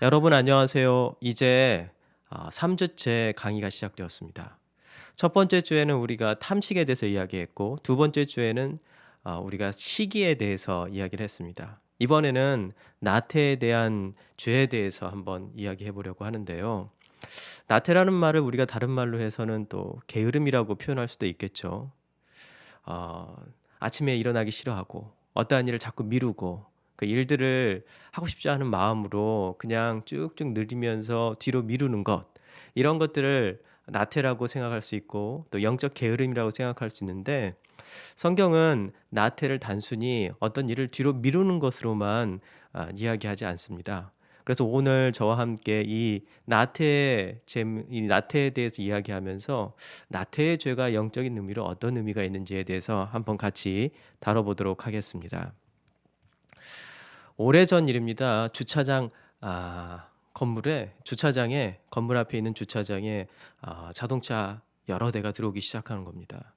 여러분 안녕하세요. 이제 3주째 강의가 시작되었습니다. 첫 번째 주에는 우리가 탐식에 대해서 이야기했고 두 번째 주에는 우리가 시기에 대해서 이야기를 했습니다. 이번에는 나태에 대한 죄에 대해서 한번 이야기해 보려고 하는데요. 나태라는 말을 우리가 다른 말로 해서는 또 게으름이라고 표현할 수도 있겠죠. 어 아침에 일어나기 싫어하고 어떠한 일을 자꾸 미루고 그 일들을 하고 싶지 않은 마음으로 그냥 쭉쭉 늘리면서 뒤로 미루는 것, 이런 것들을 나태라고 생각할 수 있고 또 영적 게으름이라고 생각할 수 있는데, 성경은 나태를 단순히 어떤 일을 뒤로 미루는 것으로만 이야기하지 않습니다. 그래서 오늘 저와 함께 이 나태에 대해서 이야기하면서 나태의 죄가 영적인 의미로 어떤 의미가 있는지에 대해서 한번 같이 다뤄보도록 하겠습니다. 오래전 일입니다. 건물 앞에 있는 주차장에 자동차 여러 대가 들어오기 시작하는 겁니다.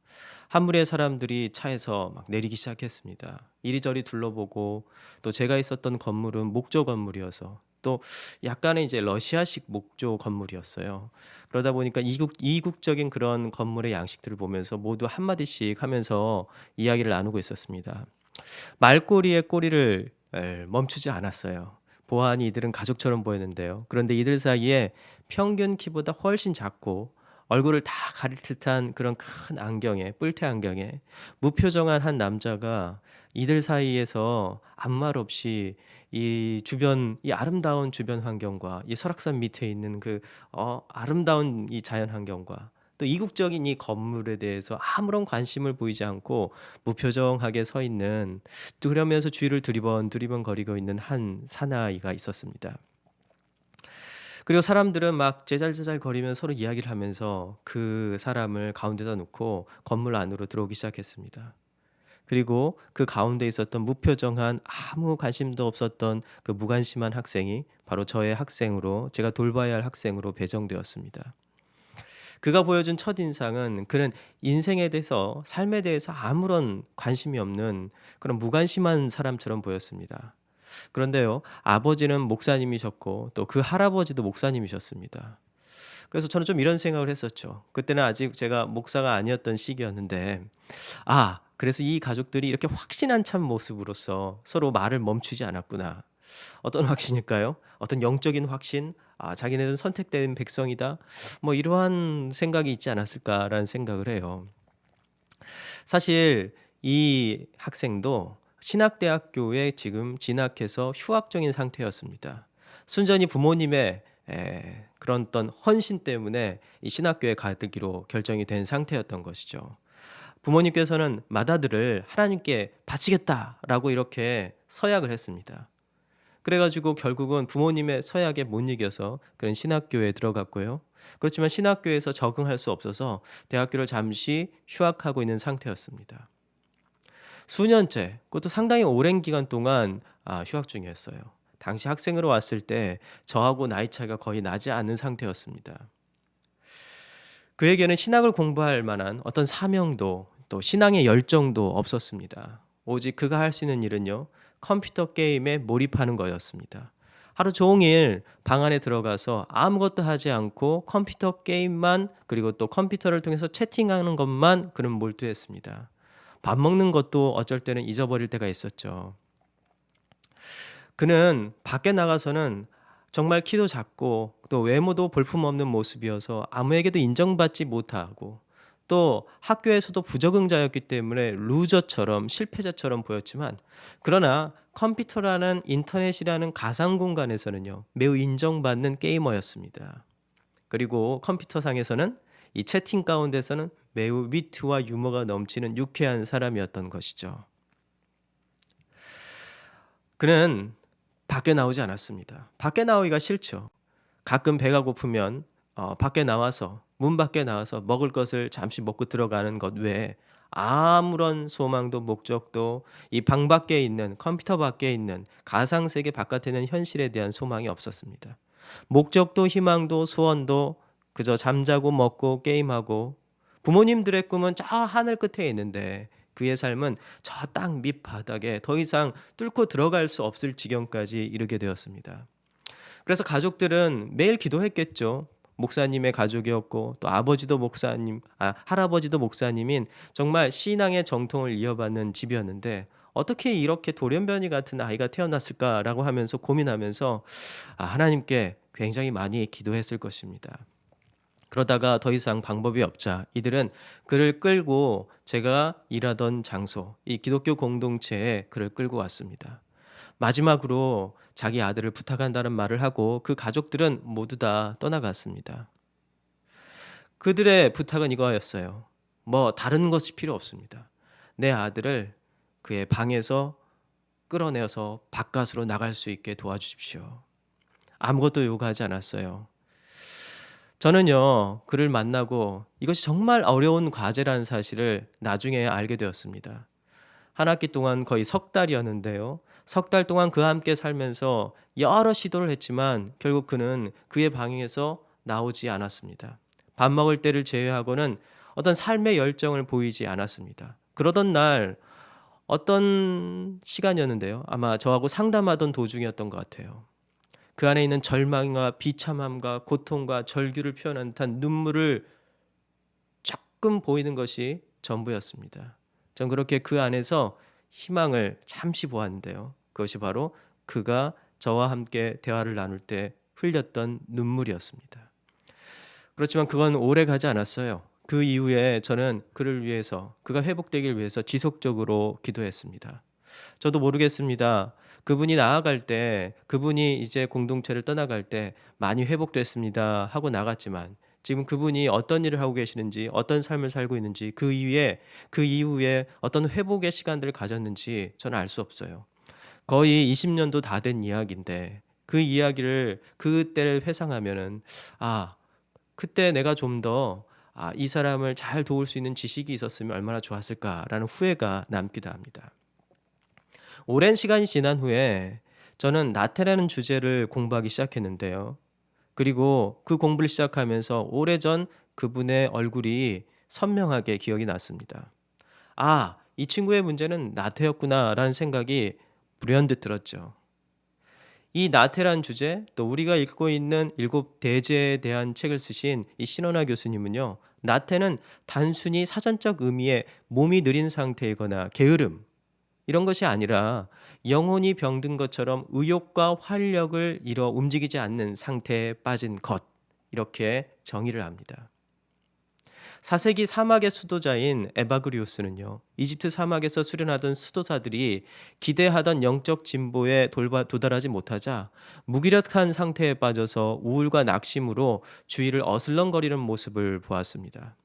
한 무리의 사람들이 차에서 막 내리기 시작했습니다. 이리저리 둘러보고, 또 제가 있었던 건물은 목조 건물이어서 또 약간의 이제 러시아식 목조 건물이었어요. 그러다 보니까 이국적인 그런 건물의 양식들을 보면서 모두 한마디씩 하면서 이야기를 나누고 있었습니다. 말꼬리에 꼬리를 멈추지 않았어요. 보아하니 이들은 가족처럼 보였는데요. 그런데 이들 사이에 평균 키보다 훨씬 작고 얼굴을 다 가릴 듯한 그런 큰 안경에, 뿔테 안경에 무표정한 한 남자가 이들 사이에서 아무 말 없이 이 아름다운 주변 환경과 이 설악산 밑에 있는 그 아름다운 이 자연 환경과 또 이국적인 이 건물에 대해서 아무런 관심을 보이지 않고 무표정하게 서 있는, 또 그러면서 주위를 두리번 거리고 있는 한 사나이가 있었습니다. 그리고 사람들은 막 제잘제잘 거리면서 서로 이야기를 하면서 그 사람을 가운데다 놓고 건물 안으로 들어오기 시작했습니다. 그리고 그 가운데 있었던 무표정한, 아무 관심도 없었던 그 무관심한 학생이 바로 저의 학생으로, 제가 돌봐야 할 학생으로 배정되었습니다. 그가 보여준 첫인상은 그는 인생에 대해서, 삶에 대해서 아무런 관심이 없는 그런 무관심한 사람처럼 보였습니다. 그런데요, 아버지는 목사님이셨고 또 그 할아버지도 목사님이셨습니다. 그래서 저는 좀 이런 생각을 했었죠. 그때는 아직 제가 목사가 아니었던 시기였는데, 그래서 이 가족들이 이렇게 확신한 참 모습으로서 서로 말을 멈추지 않았구나. 어떤 확신일까요? 어떤 영적인 확신? 자기네는 선택된 백성이다. 뭐 이러한 생각이 있지 않았을까라는 생각을 해요. 사실 이 학생도 신학대학교에 지금 진학해서 휴학 중인 상태였습니다. 순전히 부모님의 그런 어떤 헌신 때문에 이 신학교에 가기로 결정이 된 상태였던 것이죠. 부모님께서는 맏아들을 하나님께 바치겠다라고 이렇게 서약을 했습니다. 그래 가지고 결국은 부모님의 서약에 못 이겨서 그런 신학교에 들어갔고요. 그렇지만 신학교에서 적응할 수 없어서 대학교를 잠시 휴학하고 있는 상태였습니다. 수년째, 그것도 상당히 오랜 기간 동안 휴학 중이었어요. 당시 학생으로 왔을 때 저하고 나이 차이가 거의 나지 않는 상태였습니다. 그에게는 신학을 공부할 만한 어떤 사명도 또 신앙의 열정도 없었습니다. 오직 그가 할 수 있는 일은요, 컴퓨터 게임에 몰입하는 거였습니다. 하루 종일 방 안에 들어가서 아무것도 하지 않고 컴퓨터 게임만, 그리고 또 컴퓨터를 통해서 채팅하는 것만 그는 몰두했습니다. 밥 먹는 것도 어쩔 때는 잊어버릴 때가 있었죠. 그는 밖에 나가서는 정말 키도 작고 또 외모도 볼품없는 모습이어서 아무에게도 인정받지 못하고, 또 학교에서도 부적응자였기 때문에 루저처럼, 실패자처럼 보였지만, 그러나 컴퓨터라는, 인터넷이라는 가상 공간에서는요, 매우 인정받는 게이머였습니다. 그리고 컴퓨터상에서는, 이 채팅 가운데서는 매우 위트와 유머가 넘치는 유쾌한 사람이었던 것이죠. 그는 밖에 나오지 않았습니다. 밖에 나오기가 싫죠. 가끔 배가 고프면 밖에 나와서, 문 밖에 나와서 먹을 것을 잠시 먹고 들어가는 것 외에 아무런 소망도 목적도, 이 방 밖에 있는, 컴퓨터 밖에 있는 가상 세계 바깥에 있는 현실에 대한 소망이 없었습니다. 목적도 희망도 소원도 그저 잠자고 먹고 게임하고, 부모님들의 꿈은 저 하늘 끝에 있는데 그의 삶은 저 땅 밑바닥에 더 이상 뚫고 들어갈 수 없을 지경까지 이르게 되었습니다. 그래서 가족들은 매일 기도했겠죠. 목사님의 가족이었고 또 아버지도 목사님, 할아버지도 목사님인 정말 신앙의 정통을 이어받는 집이었는데 어떻게 이렇게 돌연변이 같은 아이가 태어났을까라고 하면서 고민하면서 하나님께 굉장히 많이 기도했을 것입니다. 그러다가 더 이상 방법이 없자 이들은 그를 끌고 제가 일하던 장소, 이 기독교 공동체에 그를 끌고 왔습니다. 마지막으로 자기 아들을 부탁한다는 말을 하고 그 가족들은 모두 다 떠나갔습니다. 그들의 부탁은 이거였어요. 뭐 다른 것이 필요 없습니다. 내 아들을 그의 방에서 끌어내어서 바깥으로 나갈 수 있게 도와주십시오. 아무것도 요구하지 않았어요. 저는요, 그를 만나고 이것이 정말 어려운 과제라는 사실을 나중에 알게 되었습니다. 한 학기 동안 거의 석 달이었는데요. 석 달 동안 그와 함께 살면서 여러 시도를 했지만 결국 그는 그의 방에서 나오지 않았습니다. 밥 먹을 때를 제외하고는 어떤 삶의 열정을 보이지 않았습니다. 그러던 날 어떤 시간이었는데요. 아마 저하고 상담하던 도중이었던 것 같아요. 그 안에 있는 절망과 비참함과 고통과 절규를 표현한 듯한 눈물을 조금 보이는 것이 전부였습니다. 전 그렇게 그 안에서 희망을 잠시 보았는데요. 그것이 바로 그가 저와 함께 대화를 나눌 때 흘렸던 눈물이었습니다. 그렇지만 그건 오래 가지 않았어요. 그 이후에 저는 그를 위해서, 그가 회복되길 위해서 지속적으로 기도했습니다. 저도 모르겠습니다. 그분이 나아갈 때, 그분이 이제 공동체를 떠나갈 때 많이 회복됐습니다 하고 나갔지만 지금 그분이 어떤 일을 하고 계시는지, 어떤 삶을 살고 있는지, 그 이후에 어떤 회복의 시간들을 가졌는지 저는 알 수 없어요. 거의 20년도 다 된 이야기인데 그 이야기를 그때를 회상하면은 아, 그때 내가 좀 더 이 사람을 잘 도울 수 있는 지식이 있었으면 얼마나 좋았을까라는 후회가 남기도 합니다. 오랜 시간이 지난 후에 저는 나태라는 주제를 공부하기 시작했는데요. 그리고 그 공부를 시작하면서 오래전 그분의 얼굴이 선명하게 기억이 났습니다. 이 친구의 문제는 나태였구나라는 생각이 불현듯 들었죠. 이 나태란 주제, 또 우리가 읽고 있는 일곱 대제에 대한 책을 쓰신 이 신원하 교수님은요, 나태는 단순히 사전적 의미의 몸이 느린 상태이거나 게으름, 이런 것이 아니라 영혼이 병든 것처럼 의욕과 활력을 잃어 움직이지 않는 상태에 빠진 것, 이렇게 정의를 합니다. 4세기 사막의 수도자인 에바그리오스는요, 이집트 사막에서 수련하던 수도사들이 기대하던 영적 진보에 도달하지 못하자 무기력한 상태에 빠져서 우울과 낙심으로 주위를 어슬렁거리는 모습을 보았습니다.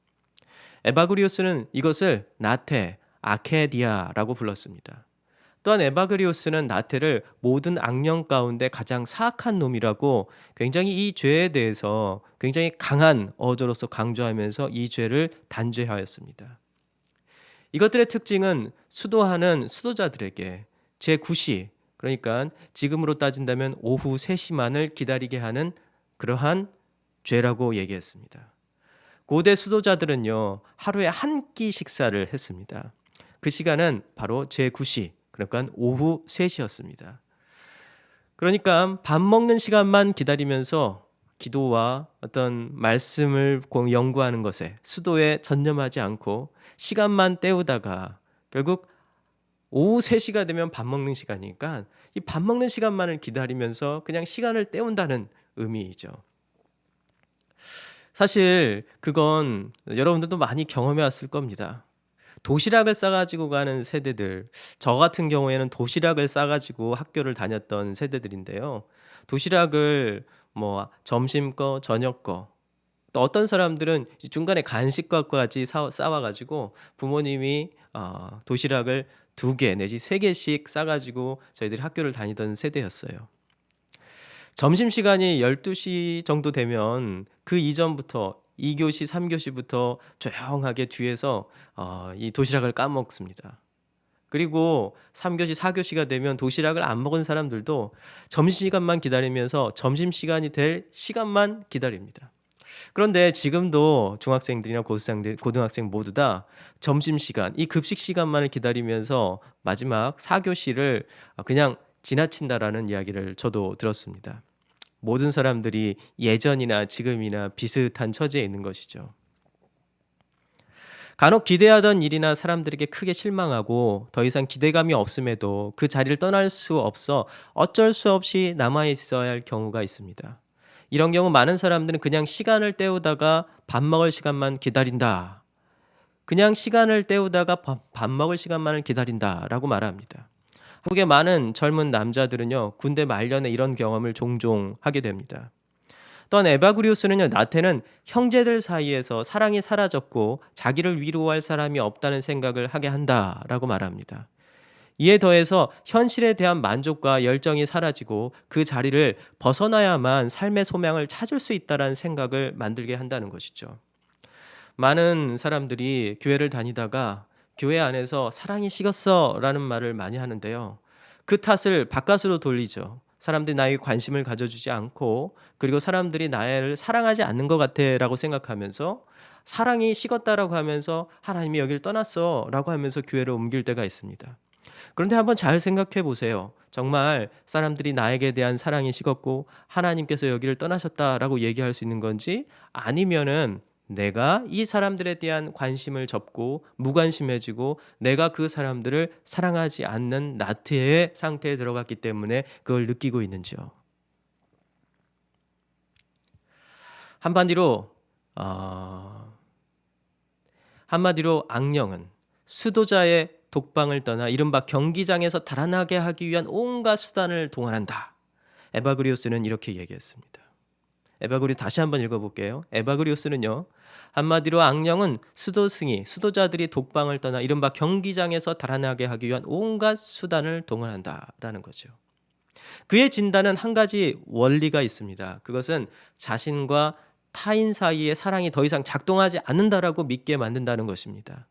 에바그리오스는 이것을 나테, 아케디아라고 불렀습니다. 또한 에바그리오스는 나테를 모든 악령 가운데 가장 사악한 놈이라고 굉장히 이 죄에 대해서 굉장히 강한 어조로서 강조하면서 이 죄를 단죄하였습니다. 이것들의 특징은 수도하는 수도자들에게 제9시, 그러니까 지금으로 따진다면 오후 3시만을 기다리게 하는 그러한 죄라고 얘기했습니다. 고대 수도자들은요, 하루에 한 끼 식사를 했습니다. 그 시간은 바로 제9시, 그러니까 오후 3시였습니다. 그러니까 밥 먹는 시간만 기다리면서 기도와 어떤 말씀을 연구하는 것에 수도에 전념하지 않고 시간만 때우다가 결국 오후 3시가 되면 밥 먹는 시간이니까 이 밥 먹는 시간만을 기다리면서 그냥 시간을 때운다는 의미이죠. 사실 그건 여러분들도 많이 경험해 왔을 겁니다. 도시락을 싸가지고 가는 세대들, 저 같은 경우에는 도시락을 싸가지고 학교를 다녔던 세대들인데요. 도시락을 뭐 점심 거, 저녁 거, 또 어떤 사람들은 중간에 간식과까지 싸와가지고 부모님이 도시락을 2개 내지 3개씩 싸가지고 저희들이 학교를 다니던 세대였어요. 점심시간이 12시 정도 되면 그 이전부터 2교시, 3교시부터 조용하게 뒤에서 이 도시락을 까먹습니다. 그리고 3교시, 4교시가 되면 도시락을 안 먹은 사람들도 점심시간만 기다리면서 점심시간이 될 시간만 기다립니다. 그런데 지금도 중학생들이나 고등학생 모두 다 점심시간, 이 급식 시간만을 기다리면서 마지막 4교시를 그냥 지나친다라는 이야기를 저도 들었습니다. 모든 사람들이 예전이나 지금이나 비슷한 처지에 있는 것이죠. 간혹 기대하던 일이나 사람들에게 크게 실망하고 더 이상 기대감이 없음에도 그 자리를 떠날 수 없어 어쩔 수 없이 남아 있어야 할 경우가 있습니다. 이런 경우 많은 사람들은 그냥 시간을 때우다가 밥 먹을 시간만 기다린다. 그냥 시간을 때우다가 밥 먹을 시간만을 기다린다라고 말합니다. 한국의 많은 젊은 남자들은요, 군대 말년에 이런 경험을 종종 하게 됩니다. 또한 에바그리우스는요, 나태는 형제들 사이에서 사랑이 사라졌고 자기를 위로할 사람이 없다는 생각을 하게 한다라고 말합니다. 이에 더해서 현실에 대한 만족과 열정이 사라지고 그 자리를 벗어나야만 삶의 소명을 찾을 수 있다는 생각을 만들게 한다는 것이죠. 많은 사람들이 교회를 다니다가 교회 안에서 사랑이 식었어 라는 말을 많이 하는데요. 그 탓을 바깥으로 돌리죠. 사람들이 나에게 관심을 가져주지 않고, 그리고 사람들이 나를 사랑하지 않는 것 같아 라고 생각하면서, 사랑이 식었다라고 하면서 하나님이 여기를 떠났어 라고 하면서 교회를 옮길 때가 있습니다. 그런데 한번 잘 생각해 보세요. 정말 사람들이 나에게 대한 사랑이 식었고 하나님께서 여기를 떠나셨다라고 얘기할 수 있는 건지, 아니면은 내가 이 사람들에 대한 관심을 접고 무관심해지고 내가 그 사람들을 사랑하지 않는 나태의 상태에 들어갔기 때문에 그걸 느끼고 있는지요. 한마디로 어, 한마디로 악령은 수도자의 독방을 떠나 이른바 경기장에서 달아나게 하기 위한 온갖 수단을 동원한다. 에바그리오스는 이렇게 얘기했습니다. 에바그리오스 다시 한번 읽어볼게요. 에바그리오스는요, 한마디로 악령은 수도자들이 독방을 떠나 이른바 경기장에서 달아나게 하기 위한 온갖 수단을 동원한다라는 거죠. 그의 진단은 한 가지 원리가 있습니다. 그것은 자신과 타인 사이의 사랑이 더 이상 작동하지 않는다라고 믿게 만든다는 것입니다.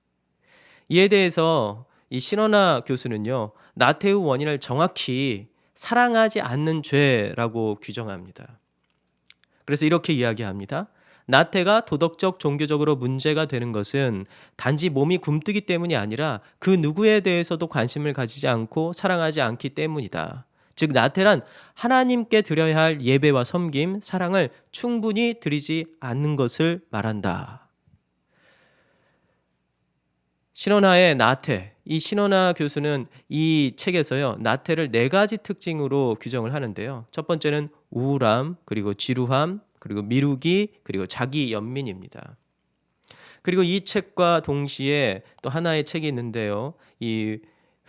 이에 대해서 이 신원아 교수는요, 나태의 원인을 정확히 사랑하지 않는 죄라고 규정합니다. 그래서 이렇게 이야기합니다. 나태가 도덕적, 종교적으로 문제가 되는 것은 단지 몸이 굼뜨기 때문이 아니라 그 누구에 대해서도 관심을 가지지 않고 사랑하지 않기 때문이다. 즉 나태란 하나님께 드려야 할 예배와 섬김, 사랑을 충분히 드리지 않는 것을 말한다. 신원아의 나태, 이 신원아 교수는 이 책에서요, 나태를 4가지 특징으로 규정을 하는데요. 첫 번째는 우울함, 그리고 지루함, 그리고 미루기, 그리고 자기 연민입니다. 그리고 이 책과 동시에 또 하나의 책이 있는데요. 이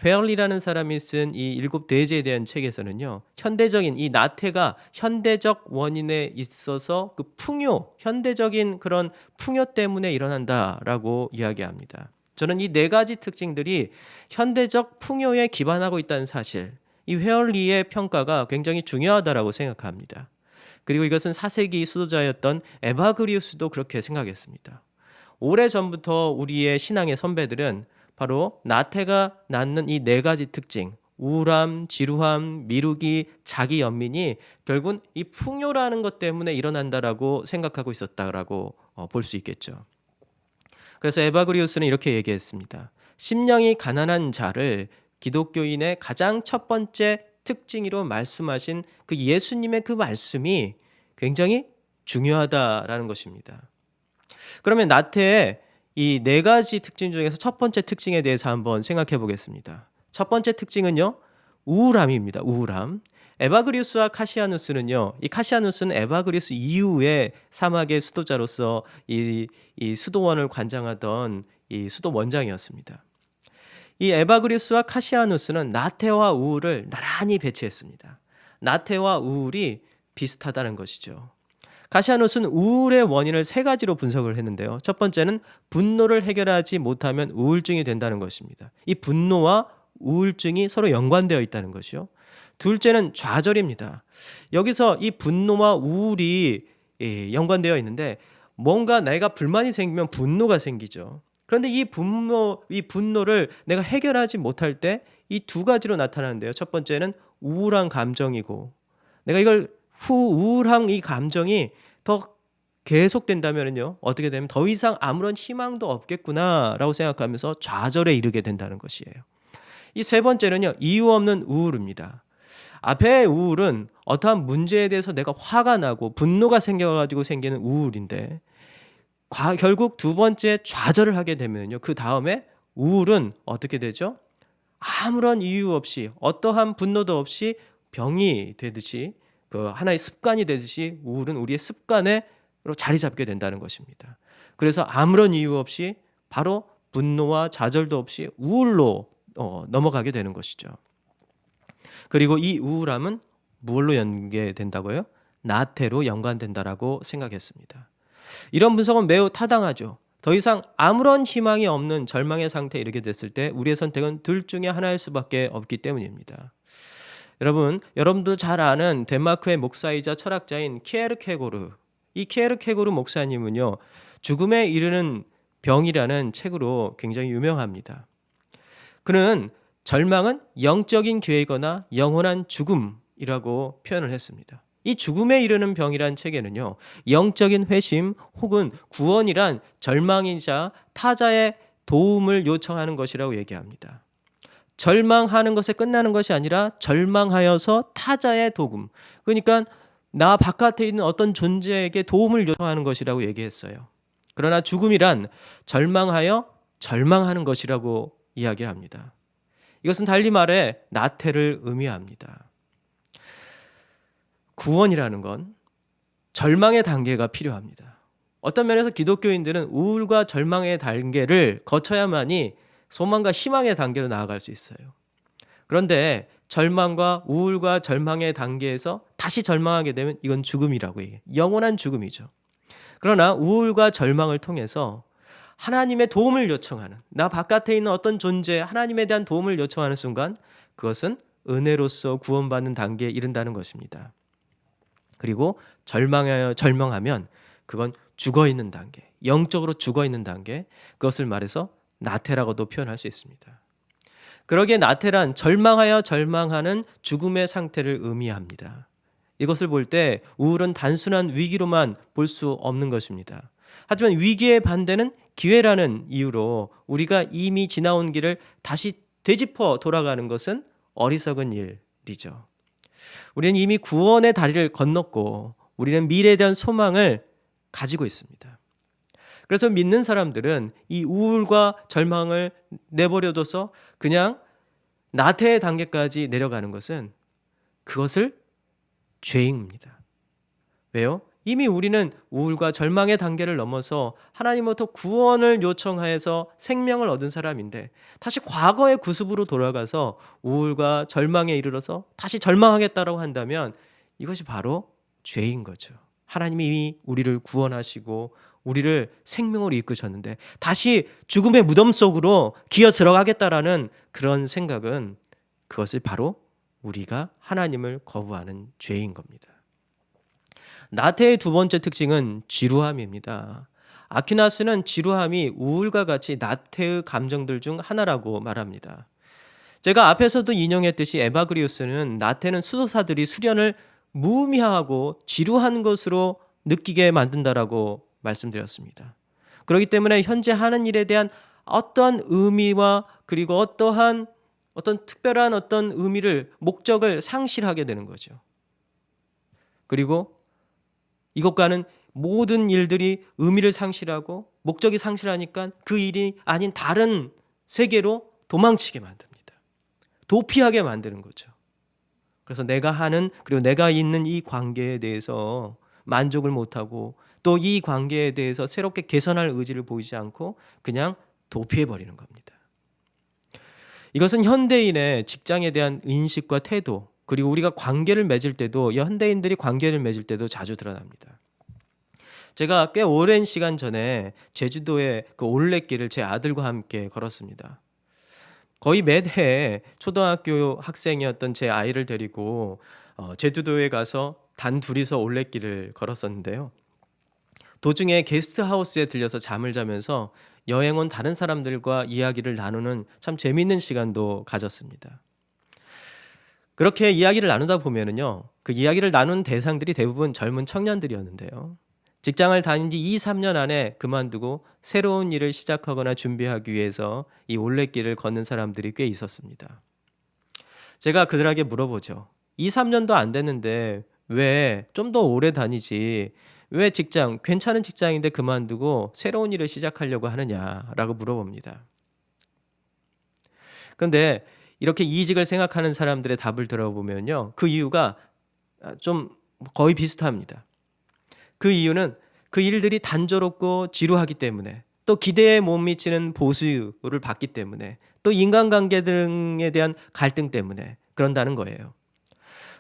회얼리라는 사람이 쓴 이 7대제에 대한 책에서는요, 현대적인 이 나태가 현대적 원인에 있어서 그 현대적인 그런 풍요 때문에 일어난다라고 이야기합니다. 저는 이 4가지 특징들이 현대적 풍요에 기반하고 있다는 사실, 이 회얼리의 평가가 굉장히 중요하다라고 생각합니다. 그리고 이것은 4세기 수도자였던 에바그리우스도 그렇게 생각했습니다. 오래전부터 우리의 신앙의 선배들은 바로 나태가 낳는 이 4가지 특징, 우울함, 지루함, 미루기, 자기 연민이 결국은 이 풍요라는 것 때문에 일어난다라고 생각하고 있었다라고 볼 수 있겠죠. 그래서 에바그리우스는 이렇게 얘기했습니다. 심령이 가난한 자를 기독교인의 가장 첫 번째 특징으로 말씀하신 그 예수님의 그 말씀이 굉장히 중요하다라는 것입니다. 그러면 나태의 이 4가지 특징 중에서 첫 번째 특징에 대해서 한번 생각해 보겠습니다. 첫 번째 특징은요, 우울함입니다. 우울함. 에바그리우스와 카시아누스는요, 이 카시아누스는 에바그리우스 이후에 사막의 수도자로서 이 수도원을 관장하던 이 수도 원장이었습니다. 이 에바그리우스와 카시아누스는 나태와 우울을 나란히 배치했습니다. 나태와 우울이 비슷하다는 것이죠. 카시아누스는 우울의 원인을 3가지로 분석을 했는데요. 첫 번째는 분노를 해결하지 못하면 우울증이 된다는 것입니다. 이 분노와 우울증이 서로 연관되어 있다는 것이요. 둘째는 좌절입니다. 여기서 이 분노와 우울이 연관되어 있는데 뭔가 내가 불만이 생기면 분노가 생기죠. 그런데 이 분노를 내가 해결하지 못할 때 이 2가지로 나타나는데요. 첫 번째는 우울한 감정이고, 내가 이걸 우울한 이 감정이 더 계속된다면요, 어떻게 되면 더 이상 아무런 희망도 없겠구나라고 생각하면서 좌절에 이르게 된다는 것이에요. 이 3번째는요, 이유 없는 우울입니다. 앞에 우울은 어떠한 문제에 대해서 내가 화가 나고 분노가 생겨 가지고 생기는 우울인데 결국 두 번째 좌절을 하게 되면요. 그다음에 우울은 어떻게 되죠? 아무런 이유 없이 어떠한 분노도 없이 병이 되듯이 그 하나의 습관이 되듯이 우울은 우리의 습관으로 자리 잡게 된다는 것입니다. 그래서 아무런 이유 없이 바로 분노와 좌절도 없이 우울로 넘어가게 되는 것이죠. 그리고 이 우울함은 무엇로 연계된다고요? 나태로 연관된다라고 생각했습니다. 이런 분석은 매우 타당하죠. 더 이상 아무런 희망이 없는 절망의 상태에 이르게 됐을 때 우리의 선택은 둘 중에 하나일 수밖에 없기 때문입니다. 여러분도 잘 아는 덴마크의 목사이자 철학자인 키에르케고르. 이 키에르케고르 목사님은요, 죽음에 이르는 병이라는 책으로 굉장히 유명합니다. 그는 절망은 영적인 기회이거나 영원한 죽음이라고 표현을 했습니다. 이 죽음에 이르는 병이란 책에는요, 영적인 회심 혹은 구원이란 절망이자 타자의 도움을 요청하는 것이라고 얘기합니다. 절망하는 것에 끝나는 것이 아니라 절망하여서 타자의 도움, 그러니까 나 바깥에 있는 어떤 존재에게 도움을 요청하는 것이라고 얘기했어요. 그러나 죽음이란 절망하여 절망하는 것이라고 이야기합니다. 이것은 달리 말해 나태를 의미합니다. 구원이라는 건 절망의 단계가 필요합니다. 어떤 면에서 기독교인들은 우울과 절망의 단계를 거쳐야만이 소망과 희망의 단계로 나아갈 수 있어요. 그런데 절망과 우울과 절망의 단계에서 다시 절망하게 되면 이건 죽음이라고 얘기해요. 영원한 죽음이죠. 그러나 우울과 절망을 통해서 하나님의 도움을 요청하는, 나 바깥에 있는 어떤 존재, 하나님에 대한 도움을 요청하는 순간 그것은 은혜로서 구원받는 단계에 이른다는 것입니다. 그리고 절망하면 그건 죽어있는 단계, 영적으로 죽어있는 단계, 그것을 말해서 나태라고도 표현할 수 있습니다. 그러기에 나태란 절망하여 절망하는 죽음의 상태를 의미합니다. 이것을 볼 때 우울은 단순한 위기로만 볼 수 없는 것입니다. 하지만 위기의 반대는 기회라는 이유로 우리가 이미 지나온 길을 다시 되짚어 돌아가는 것은 어리석은 일이죠. 우리는 이미 구원의 다리를 건넜고 우리는 미래에 대한 소망을 가지고 있습니다. 그래서 믿는 사람들은 이 우울과 절망을 내버려둬서 그냥 나태의 단계까지 내려가는 것은 그것을 죄입니다. 왜요? 이미 우리는 우울과 절망의 단계를 넘어서 하나님으로부터 구원을 요청하여서 생명을 얻은 사람인데 다시 과거의 구습으로 돌아가서 우울과 절망에 이르러서 다시 절망하겠다라고 한다면 이것이 바로 죄인 거죠. 하나님이 이미 우리를 구원하시고 우리를 생명으로 이끄셨는데 다시 죽음의 무덤 속으로 기어 들어가겠다라는 그런 생각은 그것을 바로 우리가 하나님을 거부하는 죄인 겁니다. 나태의 두 번째 특징은 지루함입니다. 아퀴나스는 지루함이 우울과 같이 나태의 감정들 중 하나라고 말합니다. 제가 앞에서도 인용했듯이 에바그리우스는 나태는 수도사들이 수련을 무의미하고 지루한 것으로 느끼게 만든다라고 말씀드렸습니다. 그렇기 때문에 현재 하는 일에 대한 어떠한 의미와 그리고 어떤 특별한 어떤 의미를 목적을 상실하게 되는 거죠. 그리고 이것과는 모든 일들이 의미를 상실하고 목적이 상실하니까 그 일이 아닌 다른 세계로 도망치게 만듭니다. 도피하게 만드는 거죠. 그래서 내가 하는 그리고 내가 있는 이 관계에 대해서 만족을 못하고 또 이 관계에 대해서 새롭게 개선할 의지를 보이지 않고 그냥 도피해버리는 겁니다. 이것은 현대인의 직장에 대한 인식과 태도 그리고 우리가 관계를 맺을 때도 현대인들이 관계를 맺을 때도 자주 드러납니다. 제가 꽤 오랜 시간 전에 제주도의 그 올레길을 제 아들과 함께 걸었습니다. 거의 매해 초등학교 학생이었던 제 아이를 데리고 제주도에 가서 단 둘이서 올레길을 걸었었는데요. 도중에 게스트하우스에 들려서 잠을 자면서 여행 온 다른 사람들과 이야기를 나누는 참 재미있는 시간도 가졌습니다. 그렇게 이야기를 나누다 보면은요, 그 이야기를 나눈 대상들이 대부분 젊은 청년들이었는데요. 직장을 다닌 지 2, 3년 안에 그만두고 새로운 일을 시작하거나 준비하기 위해서 이 올레길을 걷는 사람들이 꽤 있었습니다. 제가 그들에게 물어보죠. 2-3년도 안 됐는데 왜 좀 더 오래 다니지 왜 직장 괜찮은 직장인데 그만두고 새로운 일을 시작하려고 하느냐?"라고 물어봅니다. 근데 이렇게 이직을 생각하는 사람들의 답을 들어보면요. 그 이유가 좀 거의 비슷합니다. 그 이유는 그 일들이 단조롭고 지루하기 때문에 또 기대에 못 미치는 보수를 받기 때문에 또 인간관계 등에 대한 갈등 때문에 그런다는 거예요.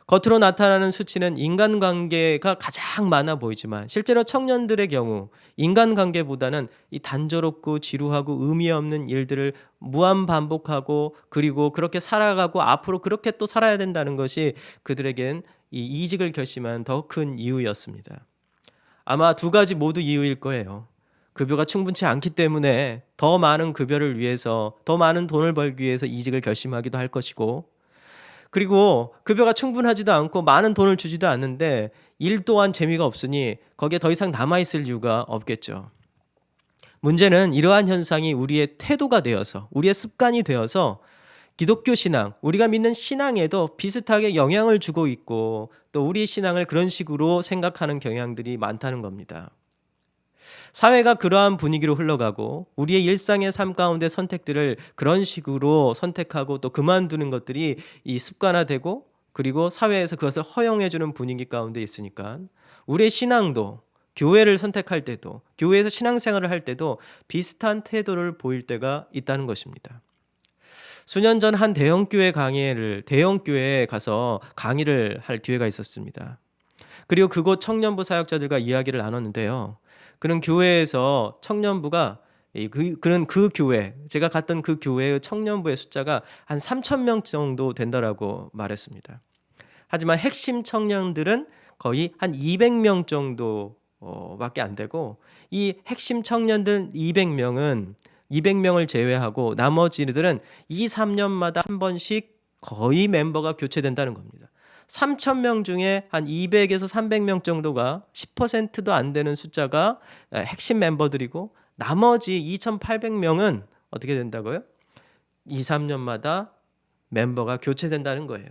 겉으로 나타나는 수치는 인간관계가 가장 많아 보이지만 실제로 청년들의 경우 인간관계보다는 이 단조롭고 지루하고 의미 없는 일들을 무한 반복하고 그리고 그렇게 살아가고 앞으로 그렇게 또 살아야 된다는 것이 그들에겐 이 이직을 결심한 더 큰 이유였습니다. 아마 두 가지 모두 이유일 거예요. 급여가 충분치 않기 때문에 더 많은 급여를 위해서 더 많은 돈을 벌기 위해서 이직을 결심하기도 할 것이고 그리고 급여가 충분하지도 않고 많은 돈을 주지도 않는데 일 또한 재미가 없으니 거기에 더 이상 남아 있을 이유가 없겠죠. 문제는 이러한 현상이 우리의 태도가 되어서 우리의 습관이 되어서 기독교 신앙, 우리가 믿는 신앙에도 비슷하게 영향을 주고 있고 또 우리 신앙을 그런 식으로 생각하는 경향들이 많다는 겁니다. 사회가 그러한 분위기로 흘러가고 우리의 일상의 삶 가운데 선택들을 그런 식으로 선택하고 또 그만두는 것들이 이 습관화되고 그리고 사회에서 그것을 허용해 주는 분위기 가운데 있으니까 우리의 신앙도 교회를 선택할 때도 교회에서 신앙생활을 할 때도 비슷한 태도를 보일 때가 있다는 것입니다. 수년 전 한 대형 교회에 가서 강의를 할 기회가 있었습니다. 그리고 그곳 청년부 사역자들과 이야기를 나눴는데요. 그런 교회에서 청년부가 그런 그 교회 제가 갔던 그 교회의 청년부의 숫자가 한 3,000명 정도 된다라고 말했습니다. 하지만 핵심 청년들은 거의 한 200명 정도 밖에 안 되고 이 핵심 청년들 200명을 제외하고 나머지들은 2-3년마다 한 번씩 거의 멤버가 교체된다는 겁니다. 3,000명 중에 한 200에서 300명 정도가 10%도 안 되는 숫자가 핵심 멤버들이고 나머지 2,800명은 어떻게 된다고요? 2-3년마다 멤버가 교체된다는 거예요.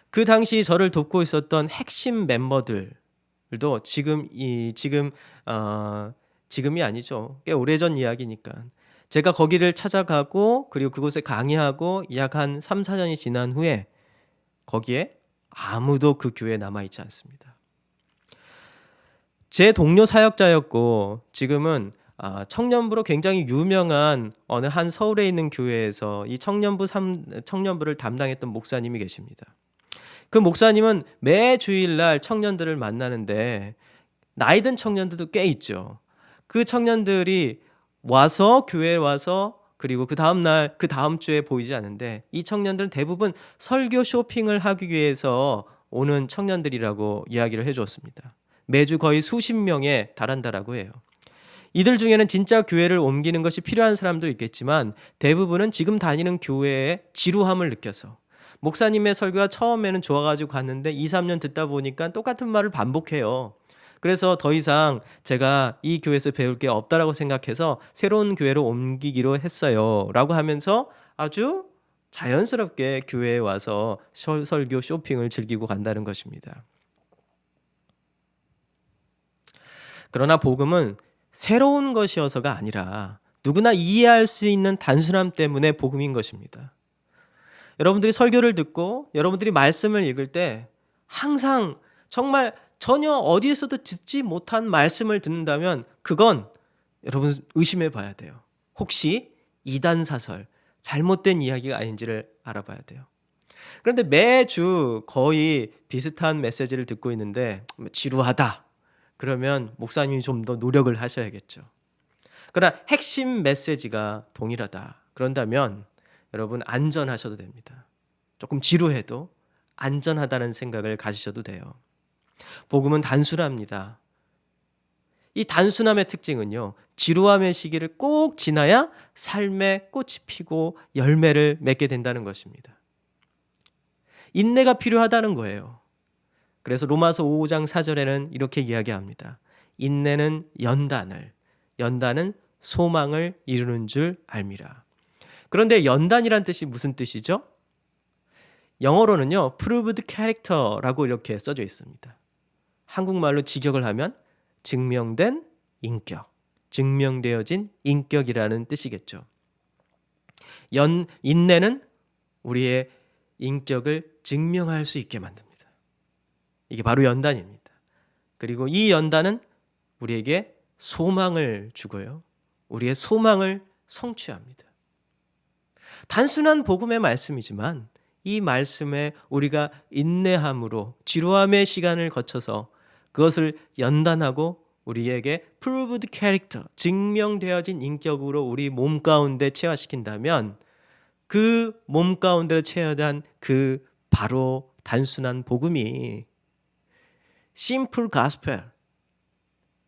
그 당시 저를 돕고 있었던 핵심 멤버들도 지금이 아니죠. 꽤 오래전 이야기니까. 제가 거기를 찾아가고 그리고 그곳에 강의하고 약 한 3-4년이 지난 후에 거기에 아무도 그 교회에 남아 있지 않습니다. 제 동료 사역자였고 지금은 청년부로 굉장히 유명한 어느 한 서울에 있는 교회에서 이 청년부를 담당했던 목사님이 계십니다. 그 목사님은 매 주일날 청년들을 만나는데 나이 든 청년들도 꽤 있죠. 그 청년들이 와서 교회에 와서 그리고 그 다음 주에 보이지 않는데 이 청년들은 대부분 설교 쇼핑을 하기 위해서 오는 청년들이라고 이야기를 해주었습니다. 매주 거의 수십 명에 달한다라고 해요. 이들 중에는 진짜 교회를 옮기는 것이 필요한 사람도 있겠지만 대부분은 지금 다니는 교회의 지루함을 느껴서 목사님의 설교가 처음에는 좋아가지고 갔는데 2-3년 듣다 보니까 똑같은 말을 반복해요. 그래서 더 이상 제가 이 교회에서 배울 게 없다라고 생각해서 새로운 교회로 옮기기로 했어요. 라고 하면서 아주 자연스럽게 교회에 와서 설교 쇼핑을 즐기고 간다는 것입니다. 그러나 복음은 새로운 것이어서가 아니라 누구나 이해할 수 있는 단순함 때문에 복음인 것입니다. 여러분들이 설교를 듣고 여러분들이 말씀을 읽을 때 항상 정말 전혀 어디에서도 듣지 못한 말씀을 듣는다면 그건 여러분 의심해 봐야 돼요. 혹시 이단사설, 잘못된 이야기가 아닌지를 알아봐야 돼요. 그런데 매주 거의 비슷한 메시지를 듣고 있는데 지루하다. 그러면 목사님이 좀 더 노력을 하셔야겠죠. 그러나 핵심 메시지가 동일하다. 그런다면 여러분 안전하셔도 됩니다. 조금 지루해도 안전하다는 생각을 가지셔도 돼요. 복음은 단순합니다. 이 단순함의 특징은요. 지루함의 시기를 꼭 지나야 삶의 꽃이 피고 열매를 맺게 된다는 것입니다. 인내가 필요하다는 거예요. 그래서 로마서 5장 4절에는 이렇게 이야기합니다. 인내는 연단은 소망을 이루는 줄 알미라. 그런데 연단이란 뜻이 무슨 뜻이죠? 영어로는요, proved character라고 이렇게 써져 있습니다. 한국말로 직역을 하면 증명된 인격, 증명되어진 인격이라는 뜻이겠죠. 인내는 우리의 인격을 증명할 수 있게 만듭니다. 이게 바로 연단입니다. 그리고 이 연단은 우리에게 소망을 주고요. 우리의 소망을 성취합니다. 단순한 복음의 말씀이지만 이 말씀에 우리가 인내함으로 지루함의 시간을 거쳐서 그것을 연단하고 우리에게 proved character, 증명되어진 인격으로 우리 몸 가운데 체화시킨다면 그 몸 가운데 체화된 그 바로 단순한 복음이 simple gospel,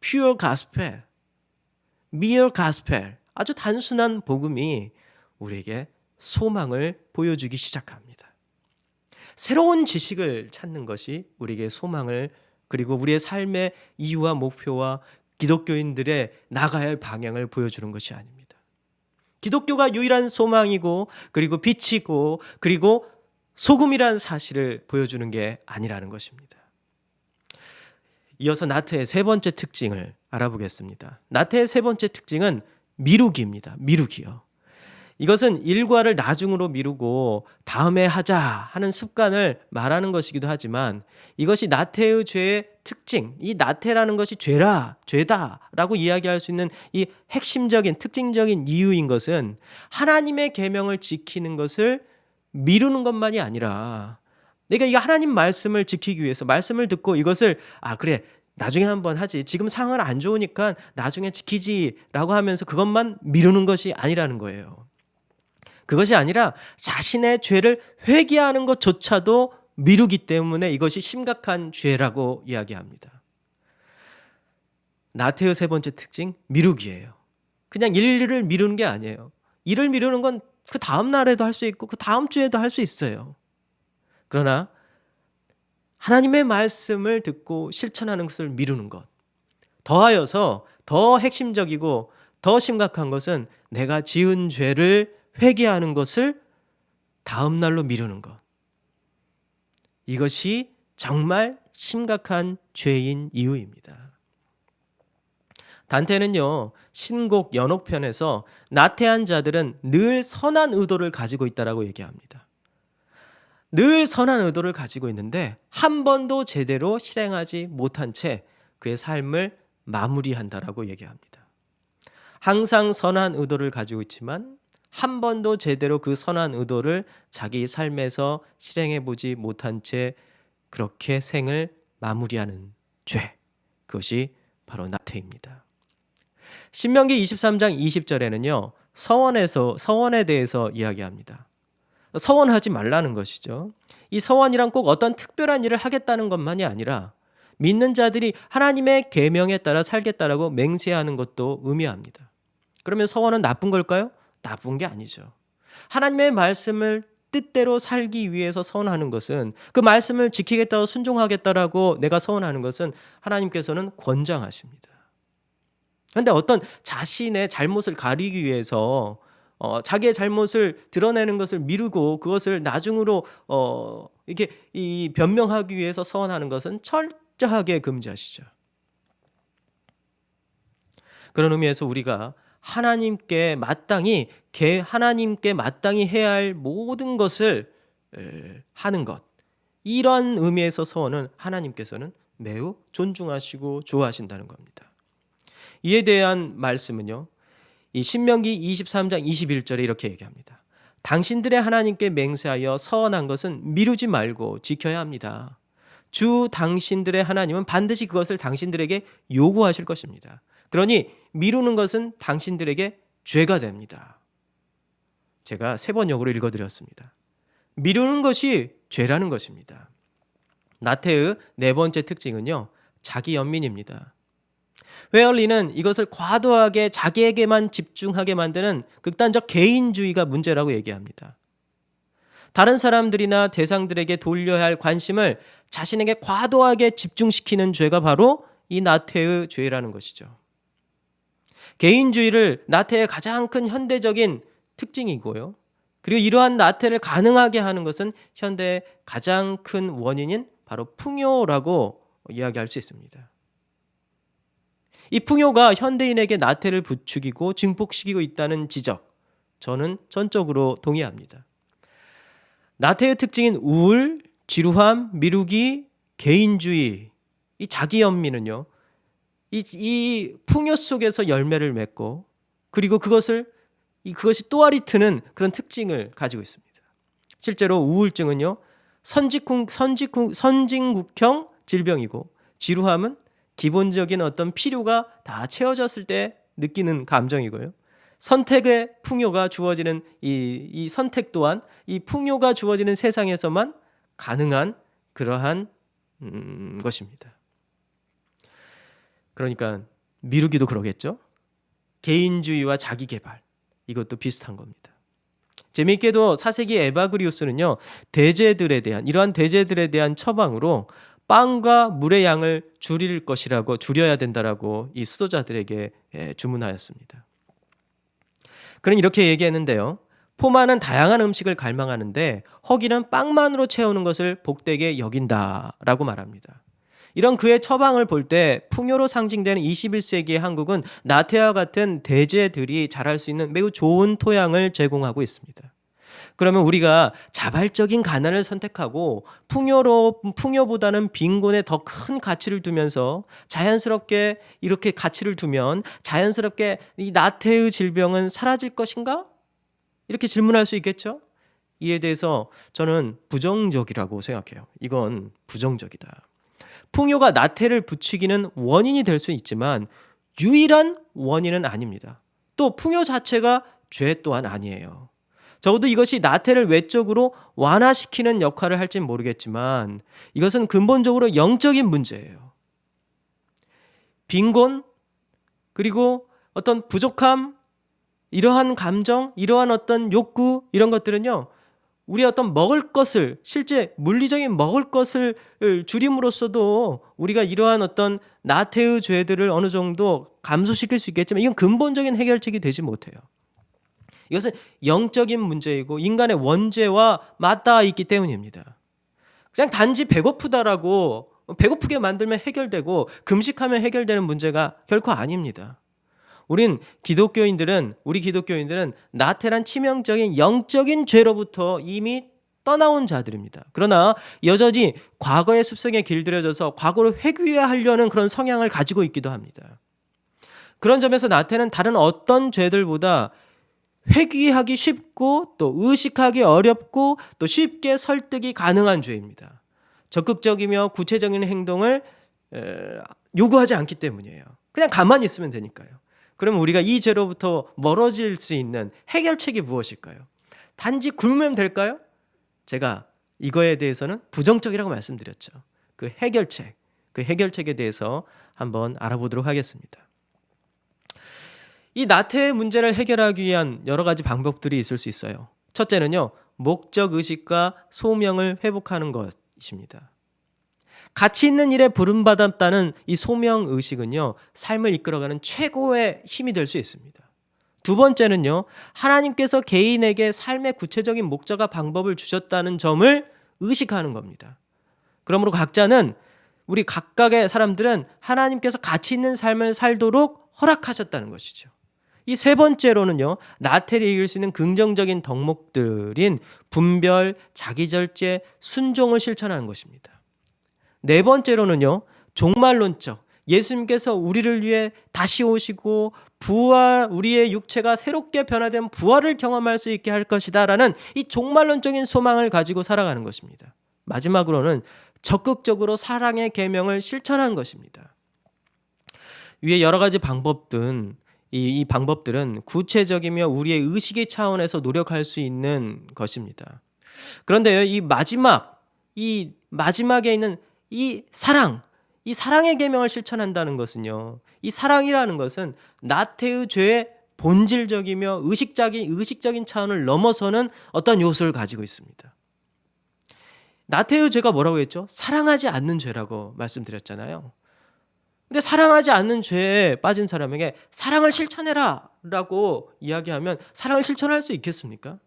pure gospel, mere gospel, 아주 단순한 복음이 우리에게 소망을 보여주기 시작합니다. 새로운 지식을 찾는 것이 우리에게 소망을, 그리고 우리의 삶의 이유와 목표와 기독교인들의 나가야 할 방향을 보여주는 것이 아닙니다. 기독교가 유일한 소망이고 그리고 빛이고 그리고 소금이라는 사실을 보여주는 게 아니라는 것입니다. 이어서 나태의 세 번째 특징을 알아보겠습니다. 나태의 세 번째 특징은 미루기입니다. 미루기요. 이것은 일과를 나중으로 미루고 다음에 하자 하는 습관을 말하는 것이기도 하지만 이것이 나태의 죄의 특징, 이 나태라는 것이 죄다라고 이야기할 수 있는 이 핵심적인 특징적인 이유인 것은 하나님의 계명을 지키는 것을 미루는 것만이 아니라 내가 이 하나님 말씀을 지키기 위해서 말씀을 듣고 이것을 그래 나중에 한번 하지, 지금 상황은 안 좋으니까 나중에 지키지라고 하면서 그것만 미루는 것이 아니라는 거예요. 그것이 아니라 자신의 죄를 회개하는 것조차도 미루기 때문에 이것이 심각한 죄라고 이야기합니다. 나태의 세 번째 특징, 미루기예요. 그냥 일을 미루는 게 아니에요. 일을 미루는 건 그 다음 날에도 할 수 있고 그 다음 주에도 할 수 있어요. 그러나 하나님의 말씀을 듣고 실천하는 것을 미루는 것, 더하여서 더 핵심적이고 더 심각한 것은 내가 지은 죄를 회개하는 것을 다음 날로 미루는 것. 이것이 정말 심각한 죄인 이유입니다. 단테는요, 신곡 연옥편에서 나태한 자들은 늘 선한 의도를 가지고 있다라고 얘기합니다. 늘 선한 의도를 가지고 있는데 한 번도 제대로 실행하지 못한 채 그의 삶을 마무리한다라고 얘기합니다. 항상 선한 의도를 가지고 있지만 한 번도 제대로 그 선한 의도를 자기 삶에서 실행해 보지 못한 채 그렇게 생을 마무리하는 죄, 그것이 바로 나태입니다. 신명기 23장 20절에는요 서원에 대해서 이야기합니다. 서원하지 말라는 것이죠. 이 서원이란 꼭 어떤 특별한 일을 하겠다는 것만이 아니라 믿는 자들이 하나님의 계명에 따라 살겠다라고 맹세하는 것도 의미합니다. 그러면 서원은 나쁜 걸까요? 나쁜 게 아니죠. 하나님의 말씀을 뜻대로 살기 위해서 서원하는 것은, 그 말씀을 지키겠다고 순종하겠다라고 내가 서원하는 것은 하나님께서는 권장하십니다. 그런데 어떤 자신의 잘못을 가리기 위해서 자기의 잘못을 드러내는 것을 미루고 그것을 나중으로 이렇게 변명하기 위해서 서원하는 것은 철저하게 금지하시죠. 그런 의미에서 우리가 하나님께 마땅히 해야 할 모든 것을 하는 것, 이런 의미에서 서원은 하나님께서는 매우 존중하시고 좋아하신다는 겁니다. 이에 대한 말씀은요, 이 신명기 23장 21절에 이렇게 얘기합니다. 당신들의 하나님께 맹세하여 서원한 것은 미루지 말고 지켜야 합니다. 주 당신들의 하나님은 반드시 그것을 당신들에게 요구하실 것입니다. 그러니 미루는 것은 당신들에게 죄가 됩니다. 제가 세 번역으로 읽어드렸습니다. 미루는 것이 죄라는 것입니다. 나태의 네 번째 특징은요, 자기 연민입니다. 웨얼리는 이것을 과도하게 자기에게만 집중하게 만드는 극단적 개인주의가 문제라고 얘기합니다. 다른 사람들이나 대상들에게 돌려야 할 관심을 자신에게 과도하게 집중시키는 죄가 바로 이 나태의 죄라는 것이죠. 개인주의를 나태의 가장 큰 현대적인 특징이고요. 그리고 이러한 나태를 가능하게 하는 것은 현대의 가장 큰 원인인 바로 풍요라고 이야기할 수 있습니다. 이 풍요가 현대인에게 나태를 부추기고 증폭시키고 있다는 지적, 저는 전적으로 동의합니다. 나태의 특징인 우울, 지루함, 미루기, 개인주의, 이 자기연민은요, 이 풍요 속에서 열매를 맺고, 그리고 그것이 또아리 트는 그런 특징을 가지고 있습니다. 실제로 우울증은요, 선진국형 질병이고, 지루함은 기본적인 어떤 필요가 다 채워졌을 때 느끼는 감정이고요. 선택의 풍요가 주어지는 이 선택 또한 이 풍요가 주어지는 세상에서만 가능한 그러한 것입니다. 그러니까 미루기도 그러겠죠. 개인주의와 자기개발, 이것도 비슷한 겁니다. 재미있게도 4세기 에바그리우스는요, 이러한 대제들에 대한 처방으로 빵과 물의 양을 줄여야 된다라고 이 수도자들에게 주문하였습니다. 그는 이렇게 얘기했는데요. 포마는 다양한 음식을 갈망하는데 허기는 빵만으로 채우는 것을 복되게 여긴다라고 말합니다. 이런 그의 처방을 볼 때 풍요로 상징되는 21세기의 한국은 나태와 같은 대제들이 자랄 수 있는 매우 좋은 토양을 제공하고 있습니다. 그러면 우리가 자발적인 가난을 선택하고 풍요보다는 빈곤에 더 큰 가치를 두면서 자연스럽게 이렇게 가치를 두면 자연스럽게 이 나태의 질병은 사라질 것인가? 이렇게 질문할 수 있겠죠? 이에 대해서 저는 부정적이라고 생각해요. 이건 부정적이다. 풍요가 나태를 부추기는 원인이 될 수 있지만 유일한 원인은 아닙니다. 또 풍요 자체가 죄 또한 아니에요. 적어도 이것이 나태를 외적으로 완화시키는 역할을 할지는 모르겠지만 이것은 근본적으로 영적인 문제예요. 빈곤, 그리고 어떤 부족함, 이러한 감정, 이러한 어떤 욕구, 이런 것들은요, 우리 어떤 먹을 것을, 실제 물리적인 먹을 것을 줄임으로써도 우리가 이러한 어떤 나태의 죄들을 어느 정도 감소시킬 수 있겠지만 이건 근본적인 해결책이 되지 못해요. 이것은 영적인 문제이고 인간의 원죄와 맞닿아 있기 때문입니다. 그냥 단지 배고프다라고 배고프게 만들면 해결되고 금식하면 해결되는 문제가 결코 아닙니다. 우리 기독교인들은 나태란 치명적인 영적인 죄로부터 이미 떠나온 자들입니다. 그러나 여전히 과거의 습성에 길들여져서 과거를 회귀하려는 그런 성향을 가지고 있기도 합니다. 그런 점에서 나태는 다른 어떤 죄들보다 회귀하기 쉽고 또 의식하기 어렵고 또 쉽게 설득이 가능한 죄입니다. 적극적이며 구체적인 행동을 요구하지 않기 때문이에요. 그냥 가만히 있으면 되니까요. 그러면 우리가 이 죄로부터 멀어질 수 있는 해결책이 무엇일까요? 단지 굶으면 될까요? 제가 이거에 대해서는 부정적이라고 말씀드렸죠. 그 해결책에 대해서 한번 알아보도록 하겠습니다. 이 나태의 문제를 해결하기 위한 여러 가지 방법들이 있을 수 있어요. 첫째는요, 목적의식과 소명을 회복하는 것입니다. 가치 있는 일에 부름받았다는 이 소명의식은요, 삶을 이끌어가는 최고의 힘이 될 수 있습니다. 두 번째는요, 하나님께서 개인에게 삶의 구체적인 목적과 방법을 주셨다는 점을 의식하는 겁니다. 그러므로 우리 각각의 사람들은 하나님께서 가치 있는 삶을 살도록 허락하셨다는 것이죠. 이 세 번째로는요, 나태를 이길 수 있는 긍정적인 덕목들인 분별, 자기절제, 순종을 실천하는 것입니다. 네 번째로는요, 종말론적, 예수님께서 우리를 위해 다시 오시고 우리의 육체가 새롭게 변화된 부활을 경험할 수 있게 할 것이다 라는 이 종말론적인 소망을 가지고 살아가는 것입니다. 마지막으로는 적극적으로 사랑의 계명을 실천하는 것입니다. 위에 여러 가지 이 방법들은 구체적이며 우리의 의식의 차원에서 노력할 수 있는 것입니다. 그런데요, 이 마지막에 있는 이 사랑의 계명을 실천한다는 것은요, 이 사랑이라는 것은 나태의 죄의 본질적이며 의식적인 차원을 넘어서는 어떤 요소를 가지고 있습니다. 나태의 죄가 뭐라고 했죠? 사랑하지 않는 죄라고 말씀드렸잖아요. 근데 사랑하지 않는 죄에 빠진 사람에게 사랑을 실천해라 라고 이야기하면 사랑을 실천할 수 있겠습니까?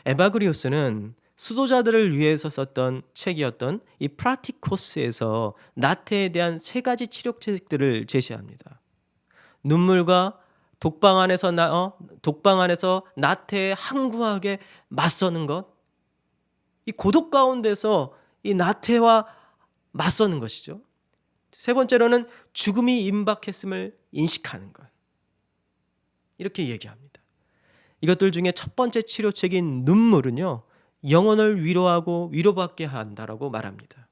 에바그리오스는 수도자들을 위해서 썼던 책이었던 이 프라티코스에서 나태에 대한 세 가지 치료책들을 제시합니다. 눈물과 독방 안에서 나태에 항구하게 맞서는 것, 이 고독 가운데서 이 나태와 맞서는 것이죠. 세 번째로는 죽음이 임박했음을 인식하는 것. 이렇게 얘기합니다. 이것들 중에 첫 번째 치료책인 눈물은요, 영혼을 위로하고 위로받게 한다라고 말합니다.